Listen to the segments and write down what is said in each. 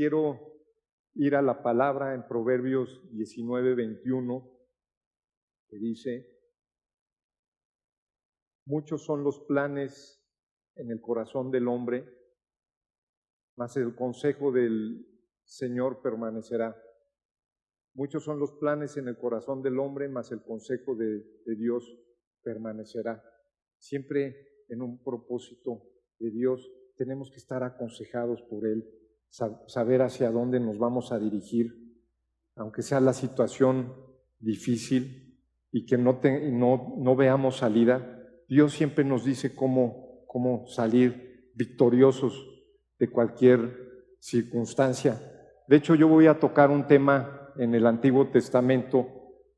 quiero ir a la palabra en Proverbios 19:21, que dice: muchos son los planes en el corazón del hombre, mas el consejo del Señor permanecerá. Muchos son los planes en el corazón del hombre, mas el consejo de Dios permanecerá. Siempre en un propósito de Dios tenemos que estar aconsejados por Él, saber hacia dónde nos vamos a dirigir, aunque sea la situación difícil y que no veamos salida. Dios siempre nos dice cómo salir victoriosos de cualquier circunstancia. De hecho, yo voy a tocar un tema en el Antiguo Testamento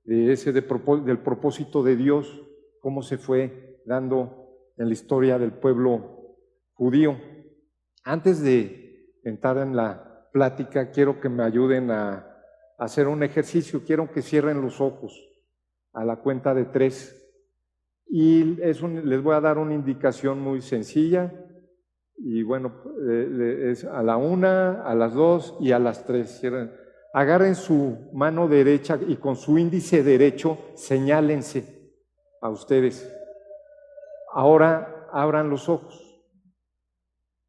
del propósito de Dios, cómo se fue dando en la historia del pueblo judío. Antes de entrar en la plática, quiero que me ayuden a hacer un ejercicio. Quiero que cierren los ojos a la cuenta de 3. Y les voy a dar una indicación muy sencilla. Y bueno, es a la 1, a las 2 y a las 3. Agarren su mano derecha y con su índice derecho señálense a ustedes. Ahora abran los ojos.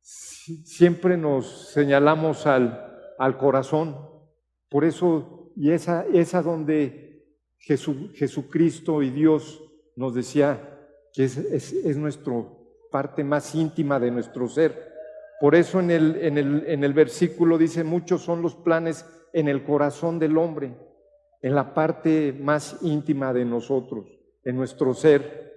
Siempre nos señalamos al corazón. Por eso, y esa donde Jesucristo y Dios nos decía que es nuestra parte más íntima de nuestro ser. Por eso en el versículo dice: muchos son los planes en el corazón del hombre, en la parte más íntima de nosotros, en nuestro ser,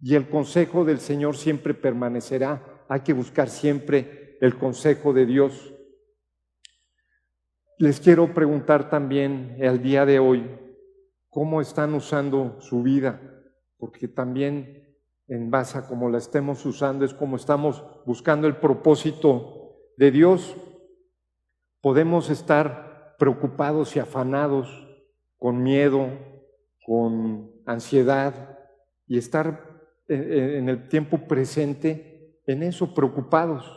y el consejo del Señor siempre permanecerá. Hay que buscar siempre el consejo de Dios. Les quiero preguntar también el día de hoy, ¿cómo están usando su vida? Porque también en base a cómo la estemos usando es como estamos buscando el propósito de Dios. Podemos estar preocupados y afanados, con miedo, con ansiedad, y estar en el tiempo presente en eso, preocupados.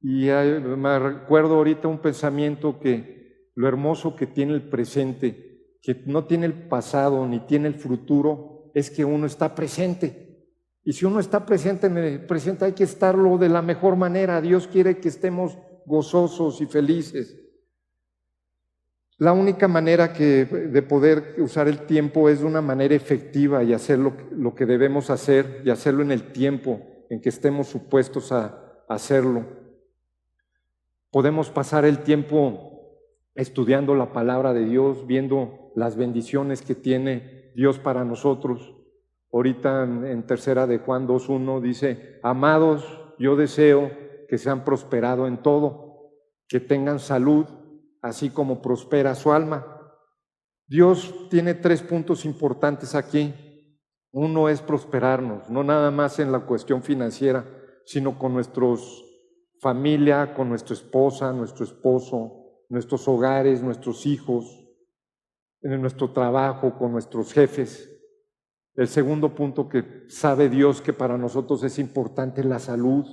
Y me recuerdo ahorita un pensamiento que lo hermoso que tiene el presente, que no tiene el pasado ni tiene el futuro, es que uno está presente. Y si uno está presente en el presente, hay que estarlo de la mejor manera. Dios quiere que estemos gozosos y felices. La única manera de poder usar el tiempo es de una manera efectiva y hacer lo que debemos hacer, y hacerlo en el tiempo en que estemos supuestos a hacerlo. Podemos pasar el tiempo estudiando la palabra de Dios, viendo las bendiciones que tiene Dios para nosotros. Ahorita en 3 de Juan 2:1 dice: amados, yo deseo que sean prosperados en todo, que tengan salud, así como prospera su alma. Dios tiene 3 puntos importantes aquí. Uno es prosperarnos, no nada más en la cuestión financiera, sino con nuestros familia, con nuestra esposa, nuestro esposo, nuestros hogares, nuestros hijos, en nuestro trabajo, con nuestros jefes. El segundo punto que sabe Dios que para nosotros es importante es la salud.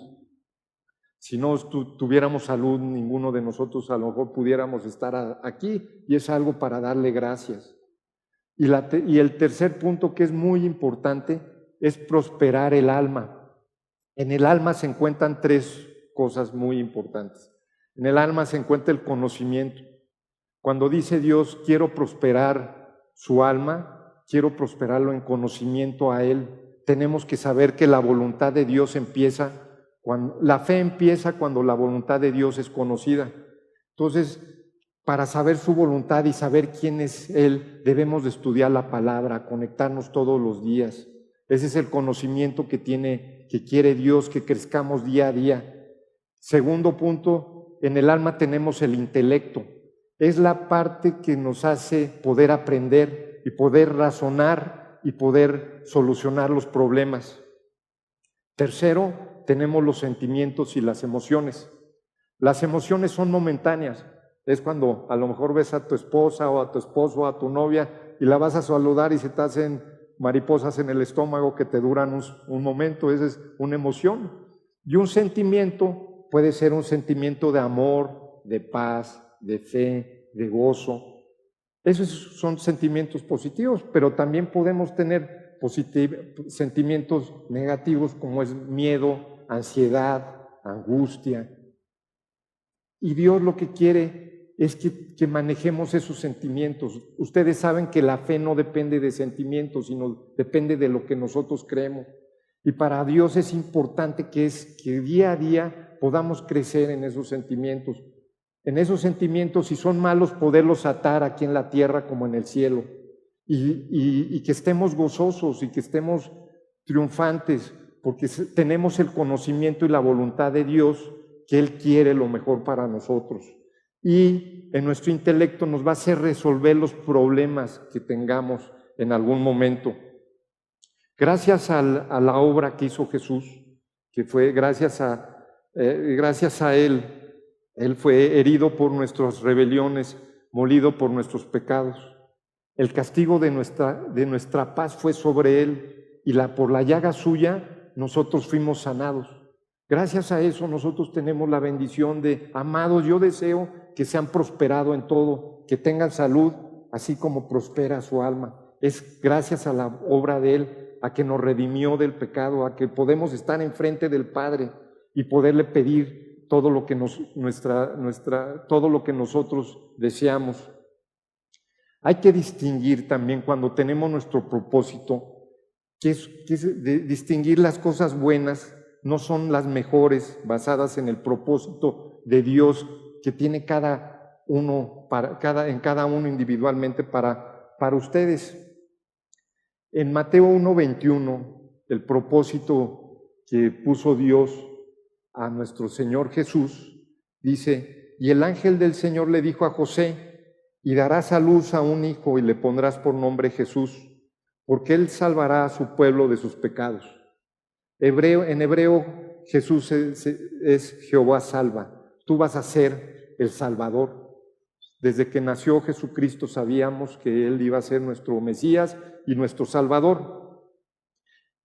Si no tuviéramos salud, ninguno de nosotros a lo mejor pudiéramos estar aquí, y es algo para darle gracias. Y el tercer punto, que es muy importante, es prosperar el alma. En el alma se encuentran 3 cosas muy importantes. En el alma se encuentra el conocimiento. Cuando dice Dios: quiero prosperar su alma, quiero prosperarlo en conocimiento a Él, tenemos que saber que la voluntad de Dios la fe empieza cuando la voluntad de Dios es conocida. Entonces, para saber su voluntad y saber quién es Él, debemos de estudiar la palabra, conectarnos todos los días. Ese es el conocimiento que quiere Dios, que crezcamos día a día. Segundo punto, en el alma tenemos el intelecto. Es la parte que nos hace poder aprender y poder razonar y poder solucionar los problemas. Tercero, tenemos los sentimientos y las emociones. Las emociones son momentáneas. Es cuando a lo mejor ves a tu esposa o a tu esposo o a tu novia y la vas a saludar y se te hacen mariposas en el estómago que te duran un momento. Esa es una emoción. Y un sentimiento puede ser un sentimiento de amor, de paz, de fe, de gozo. Esos son sentimientos positivos, pero también podemos tener sentimientos negativos como es miedo, ansiedad, angustia. Y Dios lo que quiere es que manejemos esos sentimientos. Ustedes saben que la fe no depende de sentimientos, sino depende de lo que nosotros creemos. Y para Dios es importante que día a día podamos crecer en esos sentimientos. En esos sentimientos, si son malos, poderlos atar aquí en la tierra como en el cielo. Y que estemos gozosos y que estemos triunfantes, porque tenemos el conocimiento y la voluntad de Dios, que Él quiere lo mejor para nosotros. Y en nuestro intelecto nos va a hacer resolver los problemas que tengamos en algún momento. Gracias a la obra que hizo Jesús, que fue gracias a Él, Él fue herido por nuestras rebeliones, molido por nuestros pecados. El castigo de nuestra paz fue sobre Él, y por la llaga suya nosotros fuimos sanados. Gracias a eso nosotros tenemos la bendición de, amados, yo deseo que sean prosperados en todo, que tengan salud, así como prospera su alma. Es gracias a la obra de Él, a que nos redimió del pecado, a que podemos estar enfrente del Padre y poderle pedir todo lo que todo lo que nosotros deseamos. Hay que distinguir también cuando tenemos nuestro propósito, que es distinguir las cosas buenas. No son las mejores, basadas en el propósito de Dios que tiene cada uno individualmente para ustedes. En Mateo 1:21, el propósito que puso Dios a nuestro Señor Jesús, dice: y el ángel del Señor le dijo a José: y darás a luz a un hijo y le pondrás por nombre Jesús, porque él salvará a su pueblo de sus pecados. En hebreo, Jesús es Jehová salva. Tú vas a ser el Salvador. Desde que nació Jesucristo sabíamos que Él iba a ser nuestro Mesías y nuestro Salvador.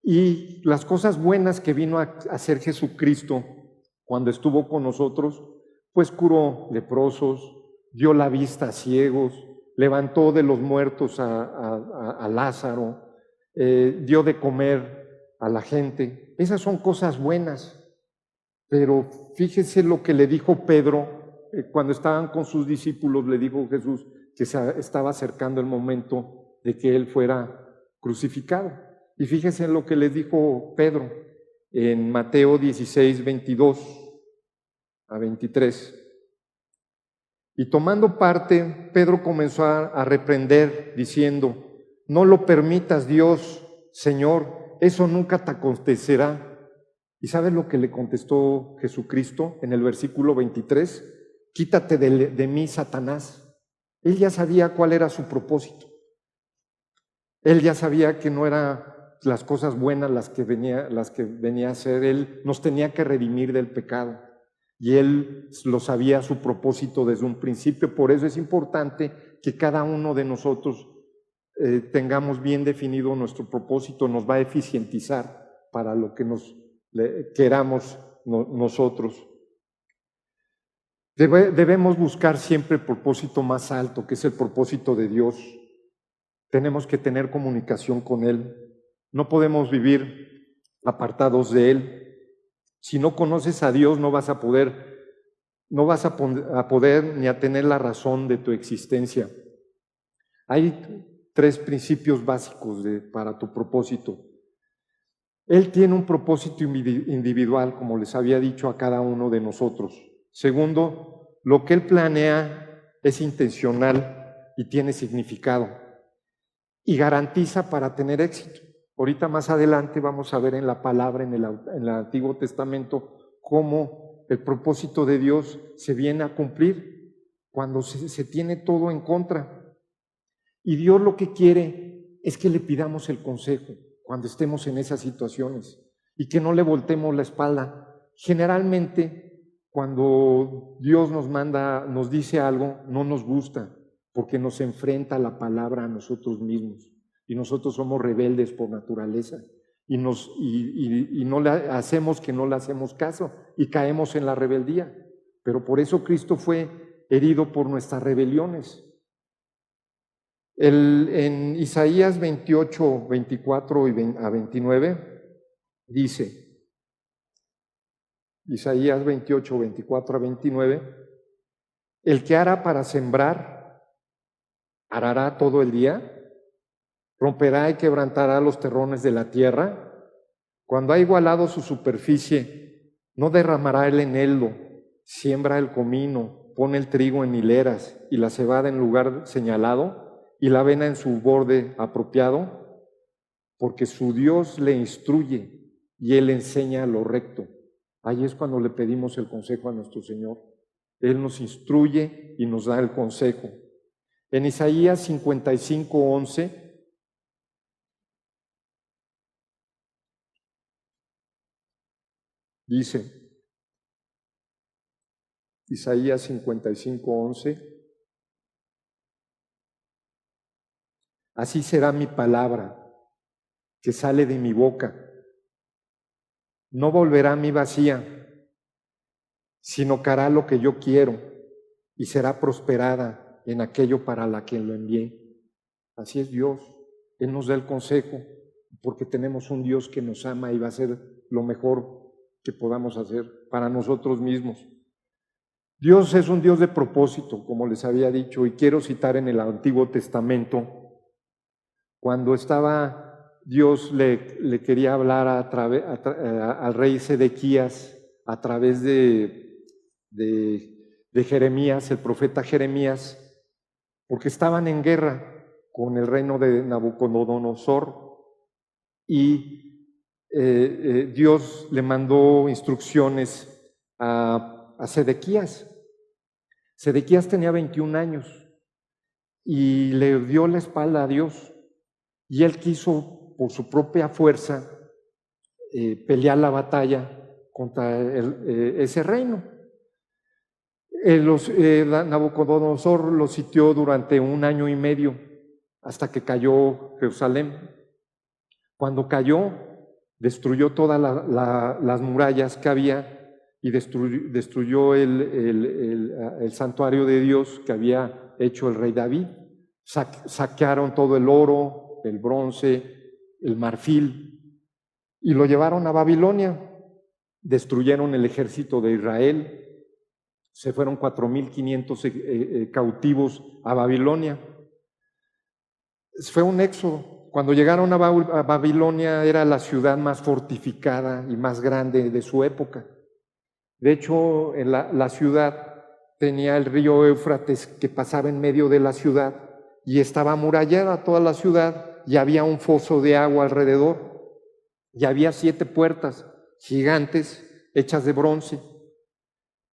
Y las cosas buenas que vino a hacer Jesucristo cuando estuvo con nosotros, pues curó leprosos, dio la vista a ciegos, levantó de los muertos a Lázaro, dio de comer a la gente. Esas son cosas buenas, pero fíjese lo que le dijo Pedro cuando estaban con sus discípulos. Le dijo Jesús que se estaba acercando el momento de que Él fuera crucificado. Y fíjese en lo que les dijo Pedro en Mateo 16, 22 a 23. Y tomando parte, Pedro comenzó a reprender, diciendo: no lo permitas, Dios, Señor, eso nunca te acontecerá. ¿Y sabes lo que le contestó Jesucristo en el versículo 23? Quítate de mí, Satanás. Él ya sabía cuál era su propósito. Él ya sabía que no eran las cosas buenas las que venía a hacer. Él nos tenía que redimir del pecado. Y Él lo sabía, su propósito desde un principio. Por eso es importante que cada uno de nosotros tengamos bien definido nuestro propósito. Nos va a eficientizar para lo que queramos nosotros. Debemos buscar siempre el propósito más alto, que es el propósito de Dios. Tenemos que tener comunicación con Él. No podemos vivir apartados de Él. Si no conoces a Dios, no vas a poder ni a tener la razón de tu existencia. Hay 3 principios básicos para tu propósito. Él tiene un propósito individual, como les había dicho a cada uno de nosotros. Segundo, lo que Él planea es intencional y tiene significado y garantiza para tener éxito. Ahorita más adelante vamos a ver en la palabra, en el Antiguo Testamento, cómo el propósito de Dios se viene a cumplir cuando se tiene todo en contra. Y Dios lo que quiere es que le pidamos el consejo cuando estemos en esas situaciones y que no le voltemos la espalda. Generalmente, cuando Dios nos dice algo, no nos gusta porque nos enfrenta la palabra a nosotros mismos. Y nosotros somos rebeldes por naturaleza y no le hacemos caso y caemos en la rebeldía. pero por eso Cristo fue herido por nuestras rebeliones. En Isaías 28, 24 a 29 dice, Isaías 28, 24 a 29, el que ara para sembrar, arará todo el día, romperá y quebrantará los terrones de la tierra. Cuando ha igualado su superficie, no derramará el eneldo, siembra el comino, pone el trigo en hileras y la cebada en lugar señalado y la avena en su borde apropiado, porque su Dios le instruye y Él enseña lo recto. Ahí es cuando le pedimos el consejo a nuestro Señor. Él nos instruye y nos da el consejo. En Isaías 55, 11, dice, Isaías 55, 11, así será mi palabra que sale de mi boca. No volverá a mí vacía, sino que hará lo que yo quiero y será prosperada en aquello para la que lo envié. Así es Dios. Él nos da el consejo porque tenemos un Dios que nos ama y va a hacer lo mejor que podamos hacer para nosotros mismos. Dios es un Dios de propósito, como les había dicho, y quiero citar en el Antiguo Testamento, cuando Dios le quería hablar al rey Sedequías a través de Jeremías, el profeta Jeremías, porque estaban en guerra con el reino de Nabucodonosor y Dios le mandó instrucciones a Sedequías. Sedequías tenía 21 años y le dio la espalda a Dios y él quiso por su propia fuerza pelear la batalla contra ese reino. Nabucodonosor lo sitió durante 1 año y medio hasta que cayó Jerusalén. Cuando cayó, destruyó todas las murallas que había y destruyó el santuario de Dios que había hecho el rey David. Saquearon todo el oro, el bronce, el marfil y lo llevaron a Babilonia. Destruyeron el ejército de Israel. Se fueron 4,500 cautivos a Babilonia. Fue un éxodo. Cuando llegaron a Babilonia era la ciudad más fortificada y más grande de su época. De hecho, en la ciudad tenía el río Éufrates que pasaba en medio de la ciudad y estaba amurallada toda la ciudad y había un foso de agua alrededor y había 7 puertas gigantes hechas de bronce.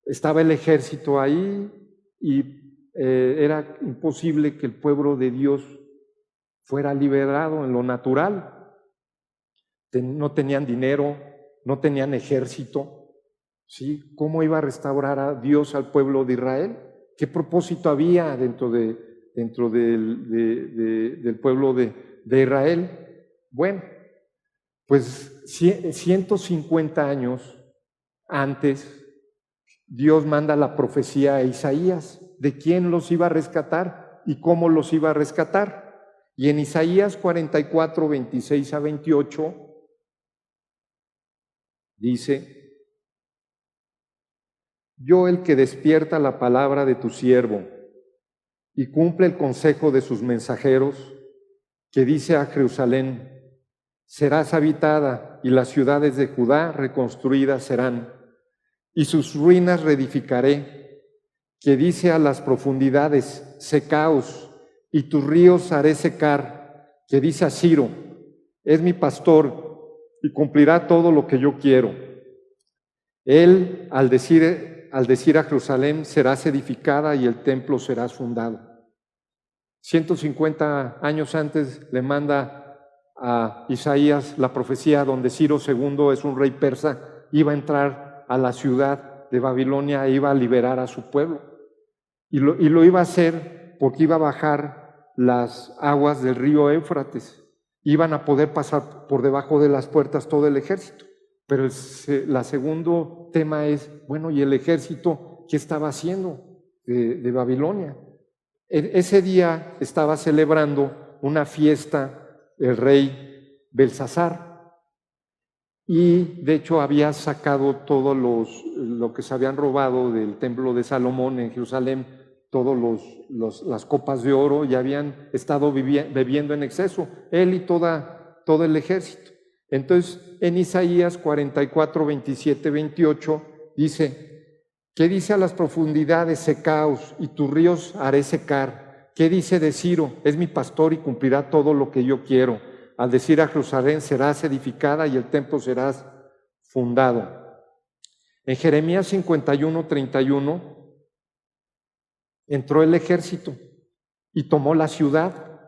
Estaba el ejército ahí y era imposible que el pueblo de Dios fuera liberado en lo natural. No tenían dinero, no tenían ejército, ¿sí? ¿Cómo iba a restaurar a Dios al pueblo de Israel? ¿Qué propósito había dentro del pueblo de Israel? Bueno, pues 150 años antes, Dios manda la profecía a Isaías de quién los iba a rescatar y cómo los iba a rescatar. Y en Isaías 44, 26 a 28, dice, yo el que despierta la palabra de tu siervo y cumple el consejo de sus mensajeros, que dice a Jerusalén, serás habitada y las ciudades de Judá reconstruidas serán, y sus ruinas reedificaré, que dice a las profundidades, secaos, y tus ríos haré secar, que dice a Ciro, es mi pastor y cumplirá todo lo que yo quiero. Él, al decir a Jerusalén, serás edificada y el templo serás fundado. 150 años antes le manda a Isaías la profecía donde Ciro II es un rey persa, iba a entrar a la ciudad de Babilonia e iba a liberar a su pueblo. Y lo iba a hacer porque iba a bajar las aguas del río Éufrates. Iban a poder pasar por debajo de las puertas todo el ejército. Pero el segundo tema es, bueno, ¿y el ejército qué estaba haciendo de Babilonia. Ese día estaba celebrando una fiesta el rey Belsasar, y de hecho había sacado todo lo que se habían robado del templo de Salomón en Jerusalén, todas las copas de oro, y habían estado bebiendo en exceso, él y todo el ejército. Entonces, en Isaías 44, 27, 28, dice: ¿qué dice a las profundidades? Secaos, y tus ríos haré secar. ¿Qué dice de Ciro? Es mi pastor y cumplirá todo lo que yo quiero. Al decir a Jerusalén, serás edificada y el templo serás fundado. En Jeremías 51, 31, entró el ejército y tomó la ciudad.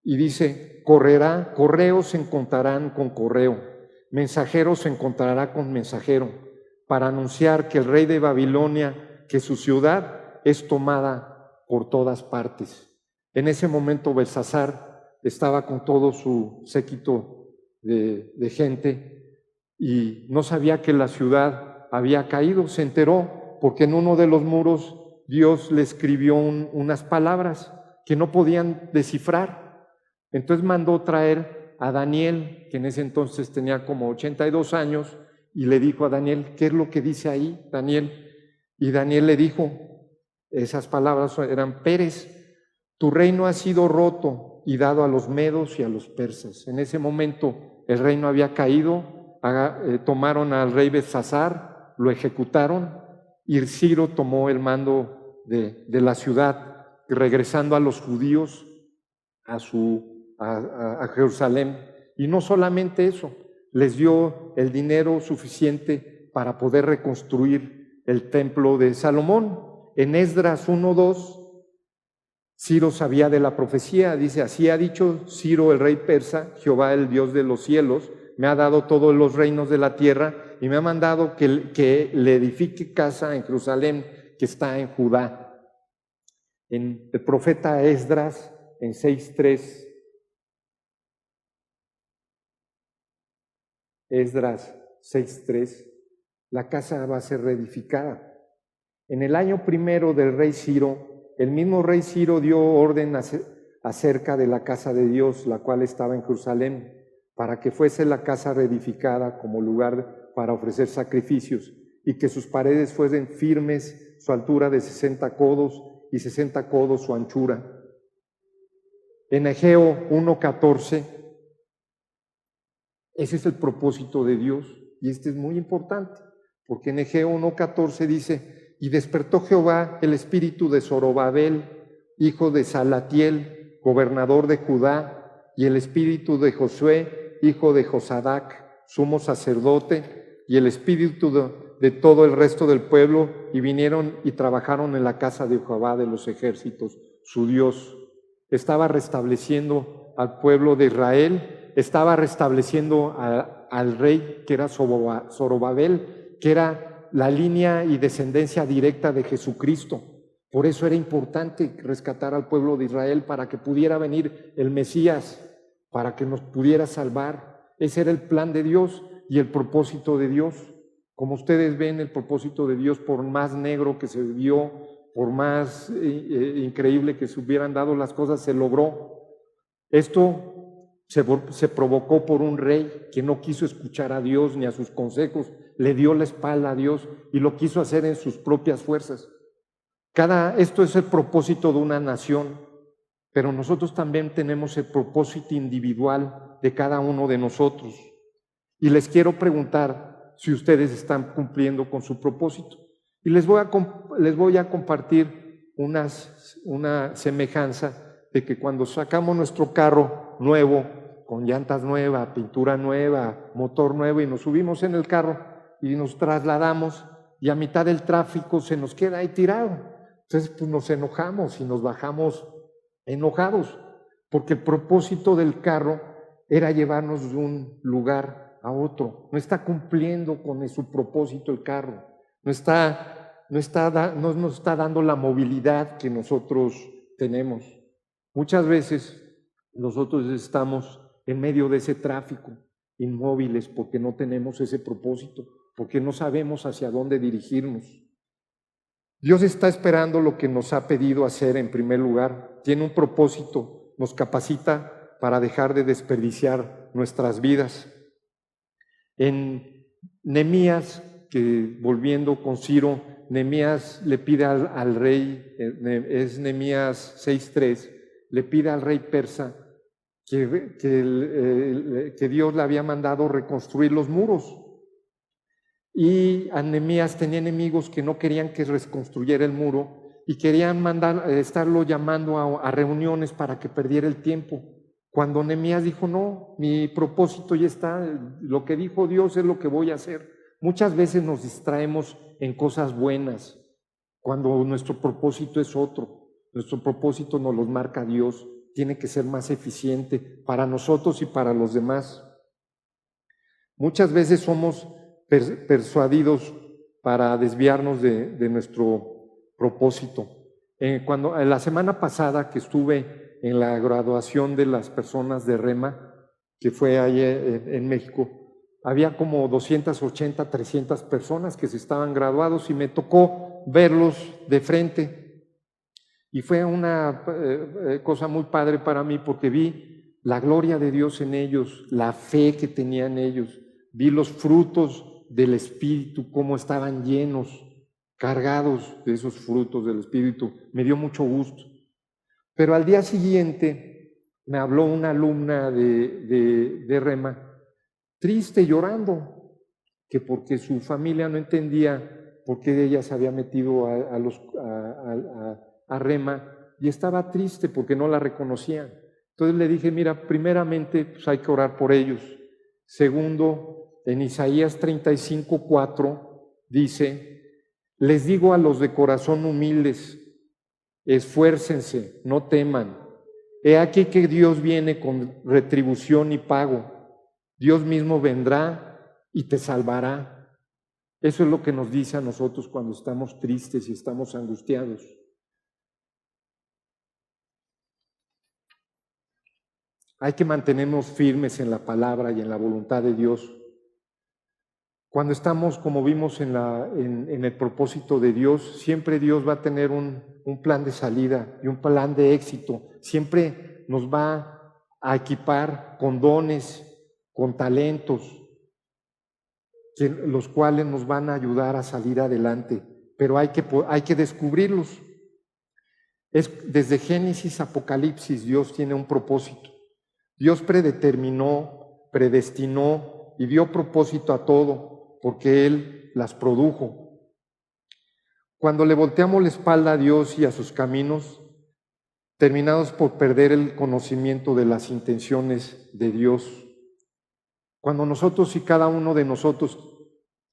Y dice: correos se encontrarán con correo, mensajeros se encontrará con mensajero, para anunciar que el rey de Babilonia, que su ciudad es tomada por todas partes. En ese momento Belsasar estaba con todo su séquito de gente y no sabía que la ciudad había caído. Se enteró porque en uno de los muros Dios le escribió unas palabras que no podían descifrar. Entonces mandó traer a Daniel, que en ese entonces tenía como 82 años, y le dijo a Daniel: ¿qué es lo que dice ahí, Daniel? Y Daniel le dijo, esas palabras eran: Pérez, tu reino ha sido roto y dado a los medos y a los persas. En ese momento el reino había caído, tomaron al rey Belsasar, lo ejecutaron, y Ciro tomó el mando de la ciudad, regresando a los judíos a Jerusalén. Y no solamente eso, les dio el dinero suficiente para poder reconstruir el templo de Salomón. En Esdras 1:2, Ciro sabía de la profecía, dice: así ha dicho Ciro el rey persa, Jehová el Dios de los cielos me ha dado todos los reinos de la tierra y me ha mandado que le edifique casa en Jerusalén, que está en Judá. En el profeta Esdras, en 6:3, Esdras 6:3, la casa va a ser reedificada. En el año primero del rey Ciro, el mismo rey Ciro dio orden acerca de la casa de Dios, la cual estaba en Jerusalén, para que fuese la casa reedificada como lugar para ofrecer sacrificios, y que sus paredes fuesen firmes, su altura de 60 codos y 60 codos su anchura. En Egeo 1:14, ese es el propósito de Dios, y este es muy importante, porque en Egeo 1:14 dice: y despertó Jehová el espíritu de Zorobabel, hijo de Salatiel, gobernador de Judá, y el espíritu de Josué, hijo de Josadac, sumo sacerdote, y el espíritu de todo el resto del pueblo, y vinieron y trabajaron en la casa de Jehová de los ejércitos, su Dios. Estaba restableciendo al pueblo de Israel, estaba restableciendo al rey que era Zorobabel, que era la línea y descendencia directa de Jesucristo. Por eso era importante rescatar al pueblo de Israel, para que pudiera venir el Mesías, para que nos pudiera salvar. Ese era el plan de Dios y el propósito de Dios. Como ustedes ven, el propósito de Dios, por más negro que se vio, por más increíble que se hubieran dado las cosas, se logró. Esto se provocó por un rey que no quiso escuchar a Dios ni a sus consejos, le dio la espalda a Dios y lo quiso hacer en sus propias fuerzas. Esto es el propósito de una nación, pero nosotros también tenemos el propósito individual de cada uno de nosotros. Y les quiero preguntar si ustedes están cumpliendo con su propósito. Y les voy a compartir una semejanza de que cuando sacamos nuestro carro nuevo, con llantas nuevas, pintura nueva, motor nuevo, y nos subimos en el carro y nos trasladamos, y a mitad del tráfico se nos queda ahí tirado. Entonces pues nos enojamos y nos bajamos enojados, porque el propósito del carro era llevarnos de un lugar a otro. No está cumpliendo con su propósito el carro, no nos está dando la movilidad que nosotros tenemos. Muchas veces nosotros estamos en medio de ese tráfico, inmóviles, porque no tenemos ese propósito, porque no sabemos hacia dónde dirigirnos. Dios está esperando lo que nos ha pedido hacer en primer lugar. Tiene un propósito, nos capacita para dejar de desperdiciar nuestras vidas. En Nehemías, que volviendo con Ciro, Nehemías le pide al rey, es Nehemías 6:3, le pide al rey persa que Dios le había mandado reconstruir los muros. Y Nehemías tenía enemigos que no querían que reconstruyera el muro y querían estarlo llamando a reuniones para que perdiera el tiempo. Cuando Nehemías dijo, no, mi propósito ya está, lo que dijo Dios es lo que voy a hacer. Muchas veces nos distraemos en cosas buenas cuando nuestro propósito es otro. Nuestro propósito nos lo marca Dios, tiene que ser más eficiente para nosotros y para los demás. Muchas veces somos persuadidos para desviarnos de nuestro propósito. Cuando la semana pasada que estuve en la graduación de las personas de Rema, que fue ahí en México, había como 280, 300 personas que se estaban graduados y me tocó verlos de frente. Y fue una cosa muy padre para mí porque vi la gloria de Dios en ellos, la fe que tenían ellos, vi los frutos del Espíritu, cómo estaban llenos, cargados de esos frutos del Espíritu. Me dio mucho gusto. Pero al día siguiente me habló una alumna de Rema, triste, llorando, que porque su familia no entendía por qué ella se había metido a Rema y estaba triste porque no la reconocían. Entonces le dije, mira, primeramente pues hay que orar por ellos. Segundo, en Isaías 35:4 dice, les digo a los de corazón humildes, esfuércense, no teman. He aquí que Dios viene con retribución y pago. Dios mismo vendrá y te salvará. Eso es lo que nos dice a nosotros cuando estamos tristes y estamos angustiados. Hay que mantenernos firmes en la palabra y en la voluntad de Dios. Cuando estamos, como vimos en el propósito de Dios, siempre Dios va a tener un plan de salida y un plan de éxito. Siempre nos va a equipar con dones, con talentos, los cuales nos van a ayudar a salir adelante. Pero hay que descubrirlos. Desde Génesis, Apocalipsis, Dios tiene un propósito. Dios predeterminó, predestinó y dio propósito a todo, porque Él las produjo. Cuando le volteamos la espalda a Dios y a sus caminos, terminamos por perder el conocimiento de las intenciones de Dios. Cuando nosotros y cada uno de nosotros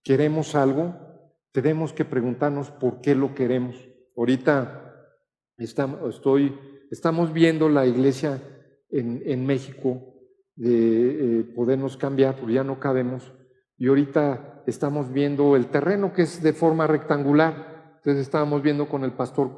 queremos algo, tenemos que preguntarnos por qué lo queremos. Ahorita estamos viendo la iglesia en México de podernos cambiar, porque ya no cabemos. Y ahorita estamos viendo el terreno que es de forma rectangular. Entonces estábamos viendo con el pastor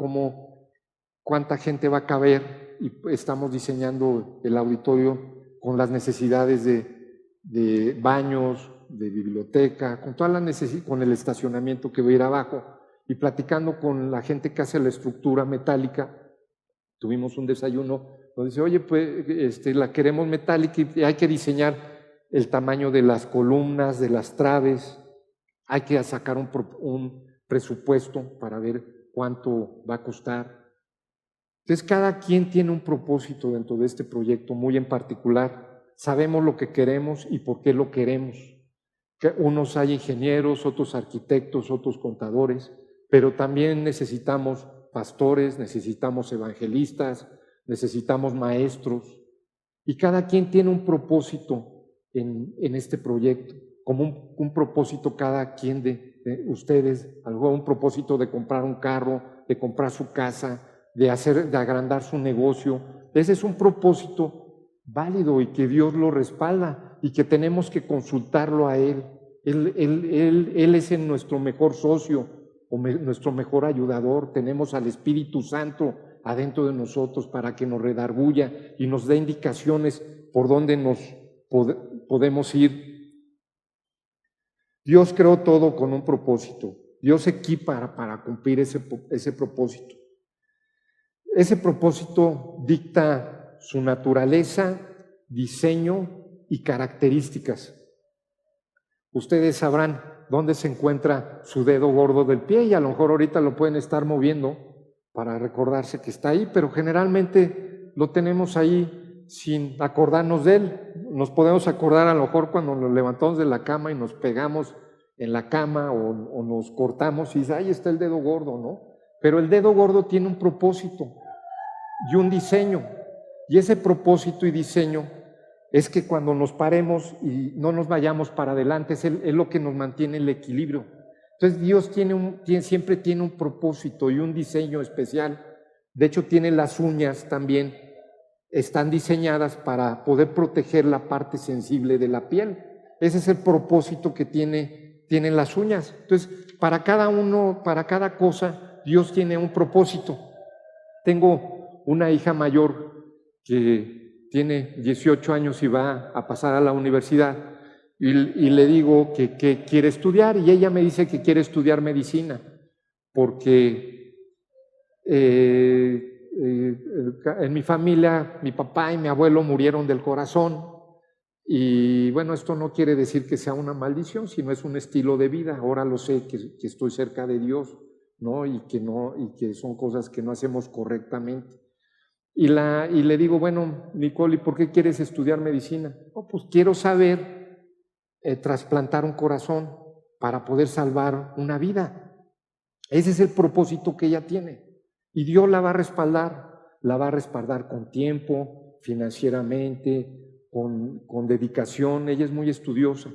cuánta gente va a caber y estamos diseñando el auditorio con las necesidades de baños, de biblioteca, con todas las necesidades, con el estacionamiento que va a ir abajo. Y platicando con la gente que hace la estructura metálica, tuvimos un desayuno donde dice, oye, pues la queremos metálica y hay que diseñar el tamaño de las columnas, de las traves, hay que sacar un presupuesto para ver cuánto va a costar. Entonces, cada quien tiene un propósito dentro de este proyecto muy en particular. Sabemos lo que queremos y por qué lo queremos. Unos hay ingenieros, otros arquitectos, otros contadores, pero también necesitamos pastores, necesitamos evangelistas, necesitamos maestros. Y cada quien tiene un propósito en este proyecto, como un propósito cada quien de ustedes, algo, un propósito de comprar un carro, de comprar su casa, de agrandar su negocio. Ese es un propósito válido y que Dios lo respalda y que tenemos que consultarlo a Él. Él es nuestro mejor socio o nuestro mejor ayudador. Tenemos al Espíritu Santo adentro de nosotros para que nos redarguya y nos dé indicaciones por dónde nos podemos ir. Dios creó todo con un propósito. Dios equipa para cumplir ese propósito. Ese propósito dicta su naturaleza, diseño y características. Ustedes sabrán dónde se encuentra su dedo gordo del pie y a lo mejor ahorita lo pueden estar moviendo para recordarse que está ahí, pero generalmente lo tenemos ahí sin acordarnos de él. Nos podemos acordar a lo mejor cuando nos levantamos de la cama y nos pegamos en la cama o nos cortamos y dice, ahí está el dedo gordo, ¿no? Pero el dedo gordo tiene un propósito y un diseño, y ese propósito y diseño es que cuando nos paremos y no nos vayamos para adelante, es lo que nos mantiene el equilibrio. Entonces Dios siempre tiene un propósito y un diseño especial. De hecho, tiene las uñas también, están diseñadas para poder proteger la parte sensible de la piel. Ese es el propósito que tienen las uñas. Entonces, para cada cosa, Dios tiene un propósito. Tengo una hija mayor que tiene 18 años y va a pasar a la universidad y le digo que quiere estudiar y ella me dice que quiere estudiar medicina porque en mi familia mi papá y mi abuelo murieron del corazón y bueno, esto no quiere decir que sea una maldición, sino es un estilo de vida. Ahora lo sé que estoy cerca de Dios, ¿no? Y que son cosas que no hacemos correctamente. Y le digo, bueno, Nicole, ¿y por qué quieres estudiar medicina? Oh, pues quiero saber trasplantar un corazón para poder salvar una vida. Ese es el propósito que ella tiene. Y Dios la va a respaldar con tiempo, financieramente, con dedicación. Ella es muy estudiosa.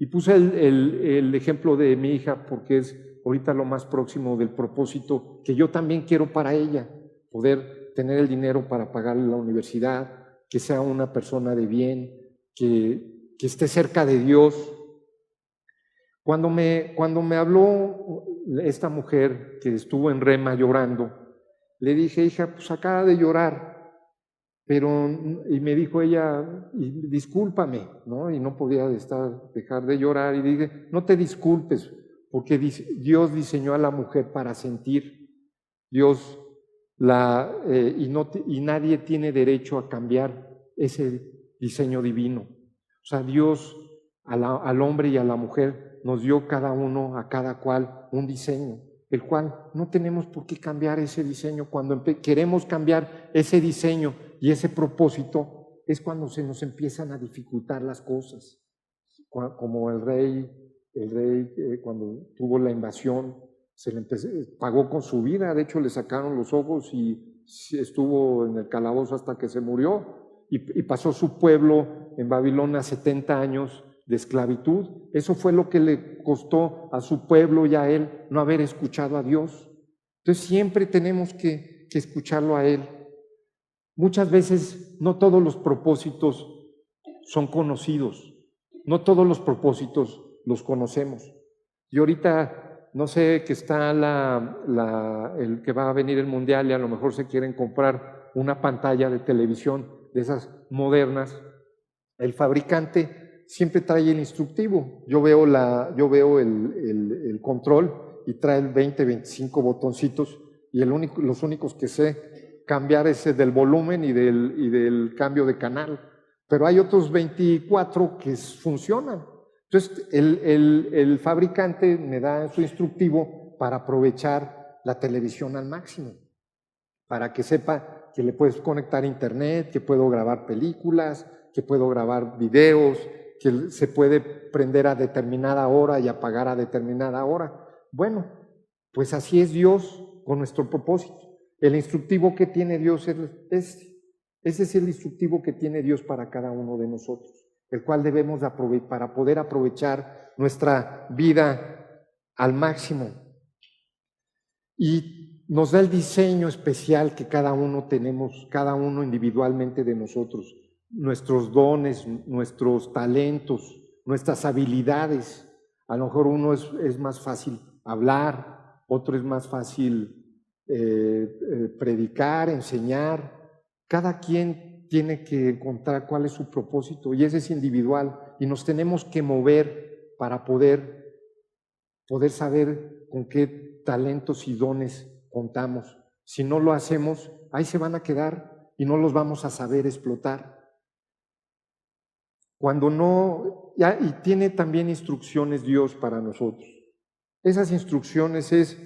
Y puse el ejemplo de mi hija porque es ahorita lo más próximo del propósito que yo también quiero para ella, poder tener el dinero para pagarle la universidad, que sea una persona de bien, que esté cerca de Dios. Cuando me habló esta mujer que estuvo en Rema llorando, le dije, hija, pues acaba de llorar, y me dijo ella, discúlpame, ¿no? Y no podía dejar de llorar, y dije, no te disculpes, porque Dios diseñó a la mujer para sentir. Dios y nadie tiene derecho a cambiar ese diseño divino. O sea, Dios al hombre y a la mujer nos dio cada uno, a cada cual, un diseño, el cual no tenemos por qué cambiar ese diseño. Cuando queremos cambiar ese diseño y ese propósito, es cuando se nos empiezan a dificultar las cosas. Como el rey cuando tuvo la invasión, pagó con su vida, de hecho le sacaron los ojos y estuvo en el calabozo hasta que se murió y pasó su pueblo en Babilonia 70 años de esclavitud. Eso fue lo que le costó a su pueblo y a él no haber escuchado a Dios. Entonces siempre tenemos que escucharlo a él. Muchas veces no todos los propósitos son conocidos, no todos los propósitos los conocemos. Y ahorita no sé que está el que va a venir el mundial y a lo mejor se quieren comprar una pantalla de televisión de esas modernas. El fabricante siempre trae el instructivo. Yo veo el control y trae 20, 25 botoncitos y los únicos que sé cambiar es el del volumen y del cambio de canal. Pero hay otros 24 que funcionan. Entonces, el fabricante me da su instructivo para aprovechar la televisión al máximo, para que sepa que le puedes conectar a internet, que puedo grabar películas, que puedo grabar videos, que se puede prender a determinada hora y apagar a determinada hora. Bueno, pues así es Dios con nuestro propósito. El instructivo que tiene Dios es este. Ese es el instructivo que tiene Dios para cada uno de nosotros, el cual debemos para poder aprovechar nuestra vida al máximo. Y nos da el diseño especial que cada uno tenemos, cada uno individualmente de nosotros, nuestros dones, nuestros talentos, nuestras habilidades. A lo mejor uno es más fácil hablar, otro es más fácil predicar, enseñar. Cada quien tiene que encontrar cuál es su propósito y ese es individual y nos tenemos que mover para poder poder saber con qué talentos y dones contamos. Si no lo hacemos, ahí se van a quedar y no los vamos a saber explotar. Cuando no, y tiene también instrucciones Dios para nosotros. Esas instrucciones es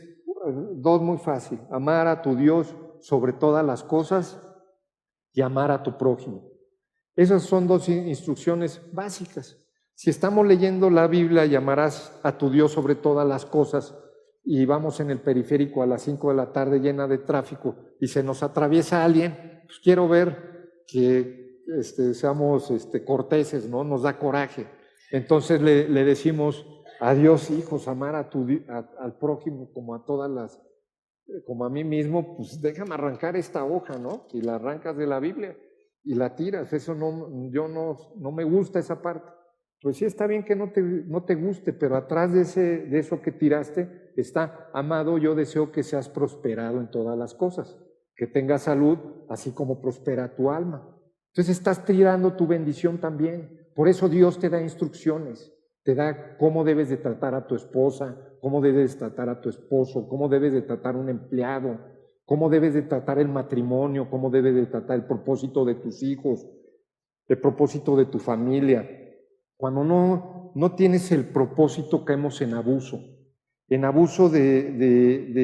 dos muy fácil: amar a tu Dios sobre todas las cosas y amar a tu prójimo. Esas son dos instrucciones básicas. Si estamos leyendo la Biblia y amarás a tu Dios sobre todas las cosas, y vamos en el periférico a las 5 de la tarde llena de tráfico y se nos atraviesa alguien, pues quiero ver que seamos corteses, ¿no? Nos da coraje. Entonces le decimos a Dios: hijos, amar al prójimo como a todas las, como a mí mismo, pues déjame arrancar esta hoja, ¿no? Y la arrancas de la Biblia y la tiras. Eso no me gusta esa parte. Pues sí, está bien que no te guste, pero atrás de eso que tiraste está: amado, yo deseo que seas prosperado en todas las cosas, que tengas salud, así como prospera tu alma. Entonces estás tirando tu bendición también. Por eso Dios te da instrucciones, te da cómo debes de tratar a tu esposa, cómo debes de tratar a tu esposo, cómo debes de tratar a un empleado, cómo debes de tratar el matrimonio, cómo debes de tratar el propósito de tus hijos, el propósito de tu familia. Cuando no tienes el propósito, caemos en abuso de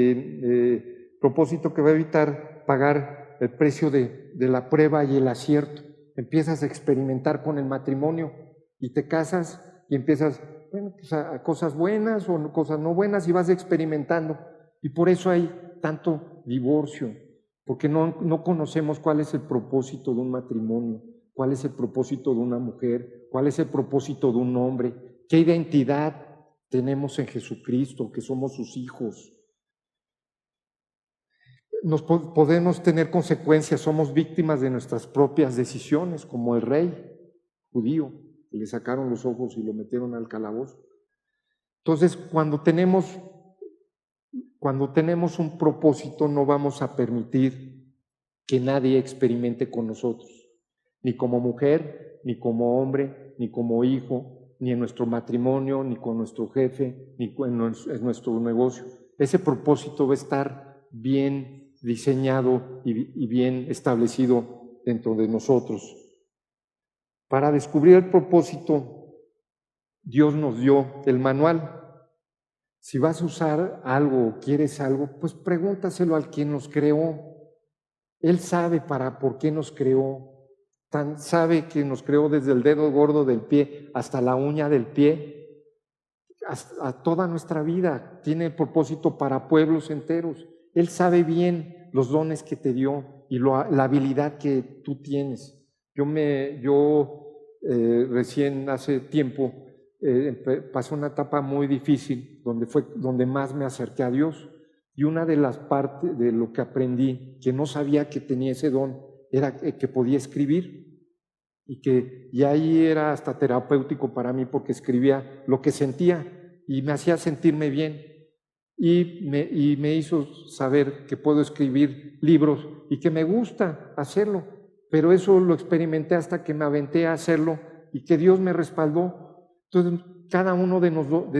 propósito que va a evitar pagar el precio de la prueba y el acierto. Empiezas a experimentar con el matrimonio y te casas y empiezas, bueno, pues a cosas buenas o cosas no buenas, y vas experimentando. Y por eso hay tanto divorcio, porque no conocemos cuál es el propósito de un matrimonio, cuál es el propósito de una mujer, cuál es el propósito de un hombre, qué identidad tenemos en Jesucristo, que somos sus hijos. Podemos tener consecuencias, somos víctimas de nuestras propias decisiones, como el rey judío, que le sacaron los ojos y lo metieron al calabozo. Entonces, cuando tenemos un propósito, no vamos a permitir que nadie experimente con nosotros, ni como mujer, ni como hombre, ni como hijo, ni en nuestro matrimonio, ni con nuestro jefe, ni en nuestro negocio. Ese propósito va a estar bien diseñado y bien establecido dentro de nosotros. Para descubrir el propósito, Dios nos dio el manual. Si vas a usar algo o quieres algo, pues pregúntaselo al quien nos creó. Él sabe por qué nos creó. Sabe que nos creó desde el dedo gordo del pie hasta la uña del pie, a toda nuestra vida. Tiene el propósito para pueblos enteros. Él sabe bien los dones que te dio y la habilidad que tú tienes. Yo recién hace tiempo pasé una etapa muy difícil donde más me acerqué a Dios, y una de las partes de lo que aprendí, que no sabía que tenía ese don, era que podía escribir, y ahí era hasta terapéutico para mí, porque escribía lo que sentía y me hacía sentirme bien, y me hizo saber que puedo escribir libros y que me gusta hacerlo, pero eso lo experimenté hasta que me aventé a hacerlo y que Dios me respaldó. Entonces, cada uno de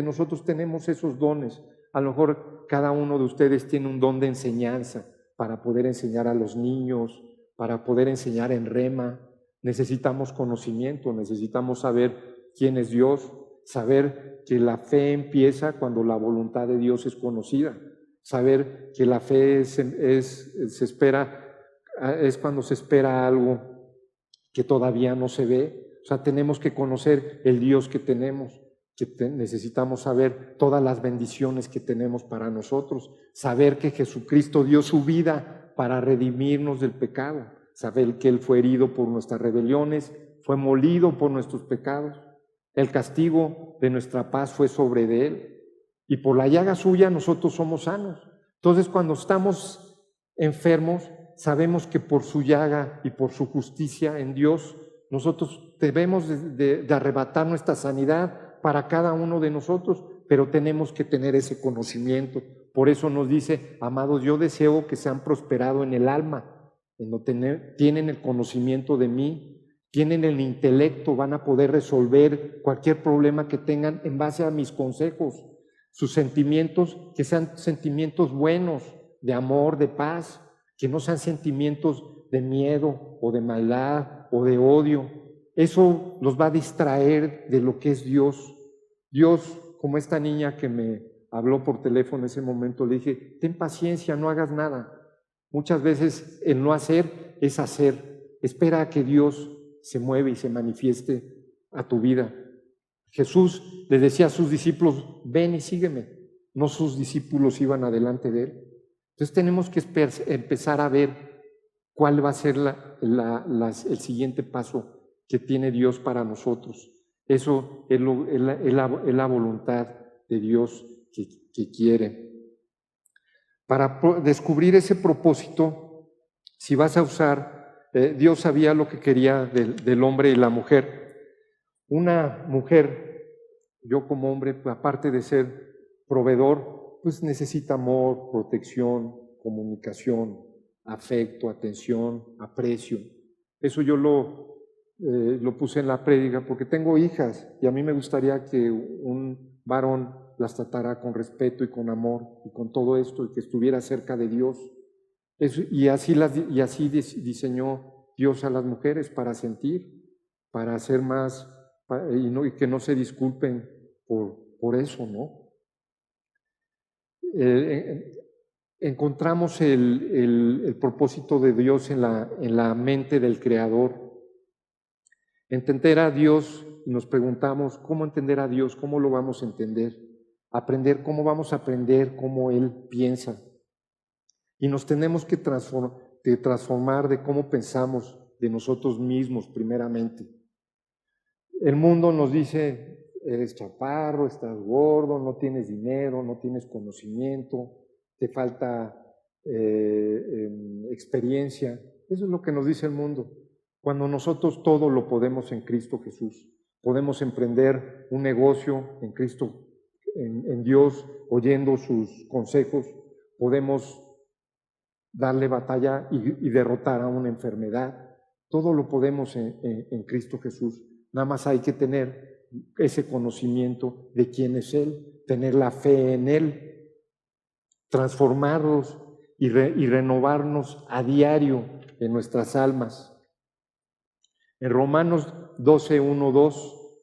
nosotros tenemos esos dones. A lo mejor cada uno de ustedes tiene un don de enseñanza para poder enseñar a los niños, para poder enseñar en rema. Necesitamos conocimiento, necesitamos saber quién es Dios, saber que la fe empieza cuando la voluntad de Dios es conocida, saber que la fe es cuando se espera algo que todavía no se ve. O sea, tenemos que conocer el Dios que tenemos, necesitamos saber todas las bendiciones que tenemos para nosotros, saber que Jesucristo dio su vida para redimirnos del pecado, saber que Él fue herido por nuestras rebeliones, fue molido por nuestros pecados, el castigo de nuestra paz fue sobre de Él, y por la llaga suya nosotros somos sanos. Entonces, cuando estamos enfermos, sabemos que por su llaga y por su justicia en Dios, nosotros debemos de arrebatar nuestra sanidad para cada uno de nosotros, pero tenemos que tener ese conocimiento. Por eso nos dice: amados, yo deseo que sean prosperados en el alma, tienen el conocimiento de mí, tienen el intelecto, van a poder resolver cualquier problema que tengan en base a mis consejos. sus sentimientos, que sean sentimientos buenos, de amor, de paz, que no sean sentimientos de miedo o de maldad o de odio. Eso los va a distraer de lo que es Dios. Dios, como esta niña que me habló por teléfono en ese momento, le dije, ten paciencia, no hagas nada. Muchas veces el no hacer es hacer. Espera a que Dios se mueva y se manifieste a tu vida. Jesús le decía a sus discípulos, ven y sígueme. No sus discípulos iban adelante de él. Entonces tenemos que empezar a ver cuál va a ser el siguiente paso que tiene Dios para nosotros. Eso es la voluntad de Dios que quiere. Para descubrir ese propósito, si vas a usar, Dios sabía lo que quería del hombre y la mujer. Una mujer, yo como hombre, aparte de ser proveedor, pues necesita amor, protección, comunicación, afecto, atención, aprecio. Eso yo lo puse en la prédica porque tengo hijas y a mí me gustaría que un varón las tratara con respeto y con amor y con todo esto y que estuviera cerca de Dios. Y así diseñó Dios a las mujeres para sentir, para hacer más y que no se disculpen por eso, ¿no? Encontramos el propósito de Dios en la mente del Creador. Entender a Dios, nos preguntamos, ¿cómo entender a Dios? ¿Cómo lo vamos a entender? ¿Cómo vamos a aprender cómo Él piensa? Y nos tenemos que transformar de cómo pensamos de nosotros mismos primeramente. El mundo nos dice, eres chaparro, estás gordo, no tienes dinero, no tienes conocimiento, te falta experiencia. Eso es lo que nos dice el mundo. Cuando nosotros todo lo podemos en Cristo Jesús. Podemos emprender un negocio en Cristo, en Dios, oyendo sus consejos. Podemos darle batalla y derrotar a una enfermedad. Todo lo podemos en Cristo Jesús. Nada más hay que tener ese conocimiento de quién es Él, tener la fe en Él, transformarnos y renovarnos a diario en nuestras almas. En Romanos 12, 1, 2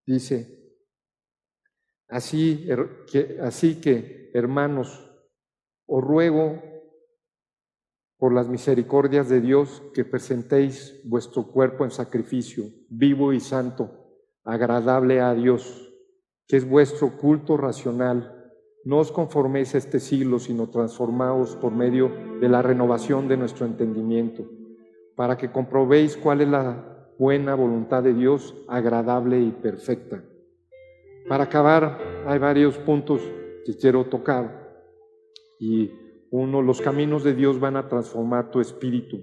dice, así que, hermanos, os ruego por las misericordias de Dios que presentéis vuestro cuerpo en sacrificio, vivo y santo, agradable a Dios, que es vuestro culto racional. No os conforméis a este siglo, sino transformaos por medio de la renovación de nuestro entendimiento, para que comprobéis cuál es la buena voluntad de Dios, agradable y perfecta. Para acabar, hay varios puntos que quiero tocar. Y uno, los caminos de Dios van a transformar tu espíritu,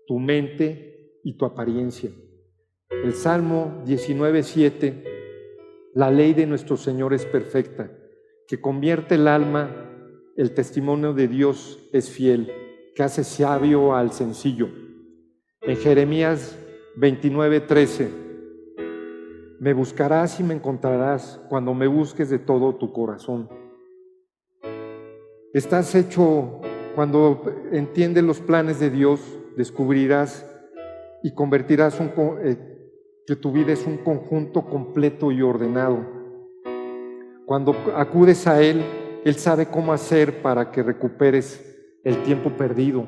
tu mente y tu apariencia. El Salmo 19:7, la ley de nuestro Señor es perfecta, que convierte el alma, el testimonio de Dios es fiel, que hace sabio al sencillo. En Jeremías 29:13, me buscarás y me encontrarás cuando me busques de todo tu corazón. Estás hecho, cuando entiendes los planes de Dios, descubrirás y convertirás que tu vida es un conjunto completo y ordenado. Cuando acudes a Él, Él sabe cómo hacer para que recuperes el tiempo perdido.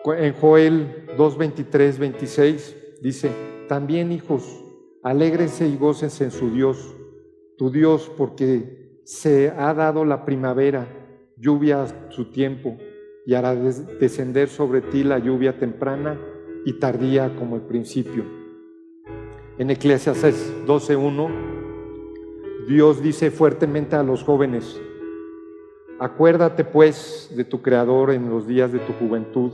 En Joel 2:23-26 dice, también hijos, alégrense y gócense en su Dios, tu Dios, porque se ha dado la primavera, lluvia a su tiempo, y hará descender sobre ti la lluvia temprana y tardía como el principio. En Eclesiastés 12:1, Dios dice fuertemente a los jóvenes, acuérdate pues de tu Creador en los días de tu juventud,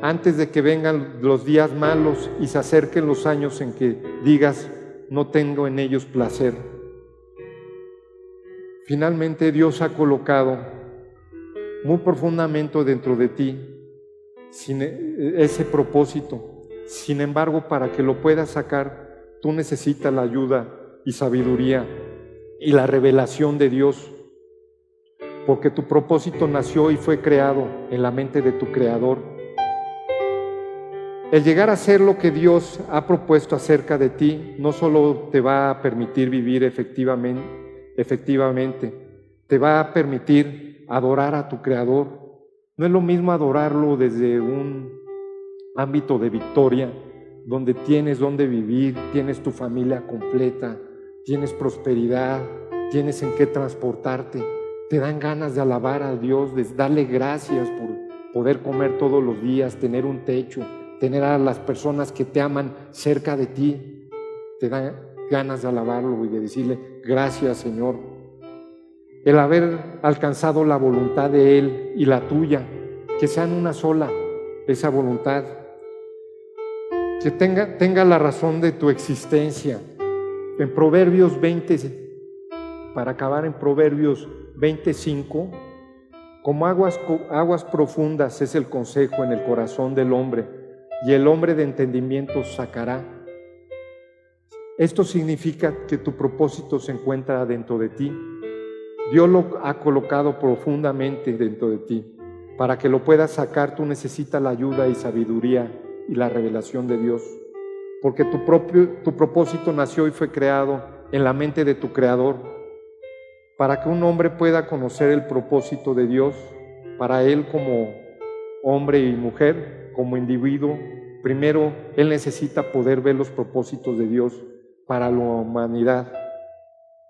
antes de que vengan los días malos y se acerquen los años en que digas, no tengo en ellos placer. Finalmente, Dios ha colocado muy profundamente dentro de ti ese propósito, Sin embargo, para que lo puedas sacar, tú necesitas la ayuda y sabiduría y la revelación de Dios, porque tu propósito nació y fue creado en la mente de tu Creador. El llegar a ser lo que Dios ha propuesto acerca de ti no solo te va a permitir vivir efectivamente, te va a permitir adorar a tu Creador. No es lo mismo adorarlo desde un ámbito de victoria, donde tienes donde vivir, tienes tu familia completa, tienes prosperidad, tienes en qué transportarte, te dan ganas de alabar a Dios, de darle gracias por poder comer todos los días, tener un techo, tener a las personas que te aman cerca de ti, te dan ganas de alabarlo y de decirle gracias, Señor. El haber alcanzado la voluntad de Él y la tuya, que sean una sola, esa voluntad, que tenga la razón de tu existencia. En Proverbios 20, para acabar en Proverbios 25, como aguas profundas es el consejo en el corazón del hombre, y el hombre de entendimiento sacará. Esto significa que tu propósito se encuentra dentro de ti. Dios lo ha colocado profundamente dentro de ti. Para que lo puedas sacar, tú necesitas la ayuda y sabiduría y la revelación de Dios. Porque tu propósito nació y fue creado en la mente de tu Creador. Para que un hombre pueda conocer el propósito de Dios, para él como hombre y mujer, como individuo, primero él necesita poder ver los propósitos de Dios para la humanidad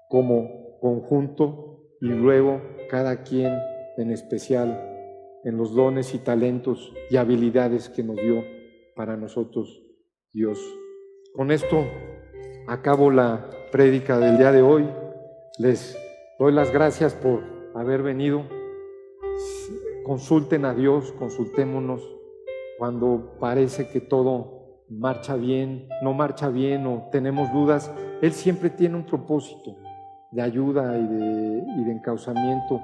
como conjunto y luego cada quien en especial en los dones y talentos y habilidades que nos dio para nosotros Dios. Con esto acabo la prédica del día de hoy. Les doy las gracias por haber venido. Consulten a Dios, consultémonos cuando parece que todo marcha bien, no marcha bien o tenemos dudas. Él siempre tiene un propósito de ayuda y de encauzamiento.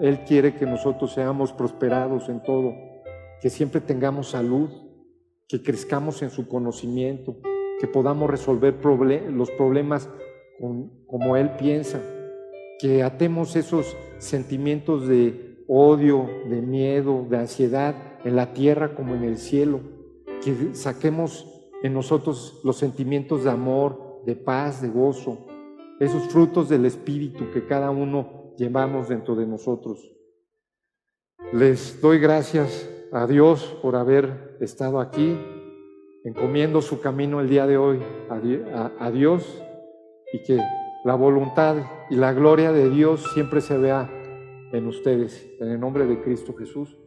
Él quiere que nosotros seamos prosperados en todo, que siempre tengamos salud, que crezcamos en su conocimiento, que podamos resolver los problemas como Él piensa, que atemos esos sentimientos de odio, de miedo, de ansiedad en la tierra como en el cielo, que saquemos en nosotros los sentimientos de amor, de paz, de gozo, esos frutos del Espíritu que cada uno llevamos dentro de nosotros. Les doy gracias a Dios por haber estado aquí. Encomiendo su camino el día de hoy a Dios y que la voluntad y la gloria de Dios siempre se vea en ustedes. En el nombre de Cristo Jesús.